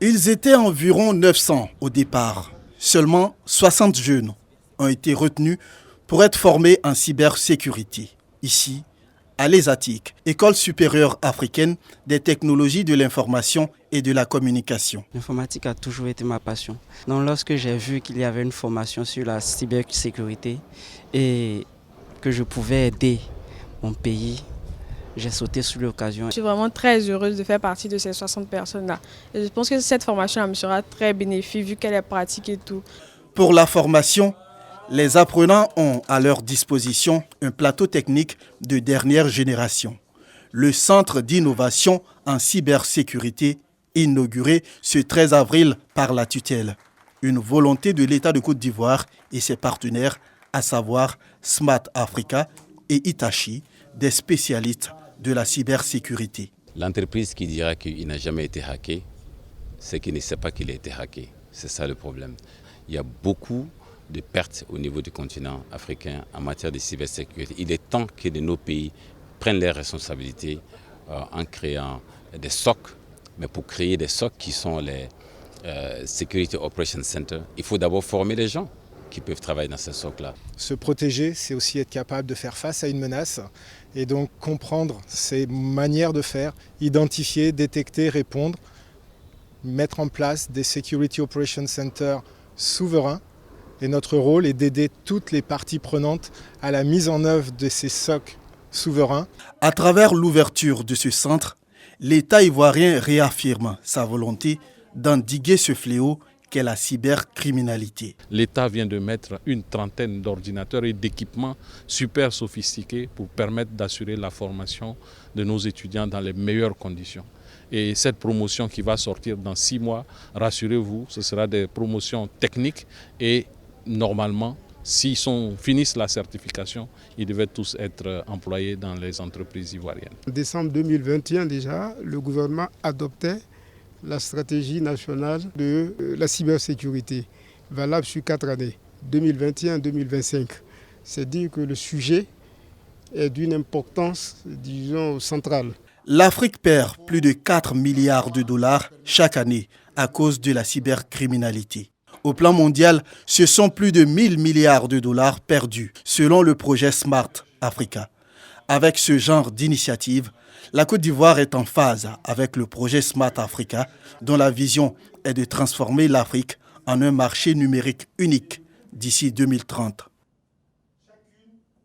Ils étaient environ 900 au départ. Seulement 60 jeunes ont été retenus pour être formés en cybersécurité. Ici, à l'ESATIC, École supérieure africaine des technologies de l'information et de la communication. L'informatique a toujours été ma passion. Donc lorsque j'ai vu qu'il y avait une formation sur la cybersécurité et que je pouvais aider mon pays, j'ai sauté sur l'occasion. Je suis vraiment très heureuse de faire partie de ces 60 personnes-là. Et je pense que cette formation me sera très bénéfique vu qu'elle est pratique et tout. Pour la formation, les apprenants ont à leur disposition un plateau technique de dernière génération. Le Centre d'innovation en cybersécurité, inauguré ce 13 avril par la tutelle. Une volonté de l'État de Côte d'Ivoire et ses partenaires, à savoir Smart Africa et Hitachi, des spécialistes de la cybersécurité. L'entreprise qui dira qu'il n'a jamais été hacké, c'est qu'il ne sait pas qu'il a été hacké. C'est ça le problème. Il y a beaucoup de pertes au niveau du continent africain en matière de cybersécurité. Il est temps que nos pays prennent leurs responsabilités en créant des SOC. Mais pour créer des SOC qui sont les Security Operations Center, il faut d'abord former les gens qui peuvent travailler dans ces SOC-là. Se protéger, c'est aussi être capable de faire face à une menace et donc comprendre ses manières de faire, identifier, détecter, répondre, mettre en place des Security Operations Center souverains. Et notre rôle est d'aider toutes les parties prenantes à la mise en œuvre de ces SOC souverains. À travers l'ouverture de ce centre, l'État ivoirien réaffirme sa volonté d'endiguer ce fléau qu'est la cybercriminalité. L'État vient de mettre une trentaine d'ordinateurs et d'équipements super sophistiqués pour permettre d'assurer la formation de nos étudiants dans les meilleures conditions. Et cette promotion qui va sortir dans 6 mois, rassurez-vous, ce sera des promotions techniques et normalement, s'ils finissent la certification, ils devaient tous être employés dans les entreprises ivoiriennes. En décembre 2021 déjà, le gouvernement adoptait la stratégie nationale de la cybersécurité, valable sur 4 années, 2021-2025. C'est dire que le sujet est d'une importance, disons, centrale. L'Afrique perd plus de 4 milliards de dollars chaque année à cause de la cybercriminalité. Au plan mondial, ce sont plus de 1000 milliards de dollars perdus, selon le projet Smart Africa. Avec ce genre d'initiative, la Côte d'Ivoire est en phase avec le projet Smart Africa, dont la vision est de transformer l'Afrique en un marché numérique unique d'ici 2030.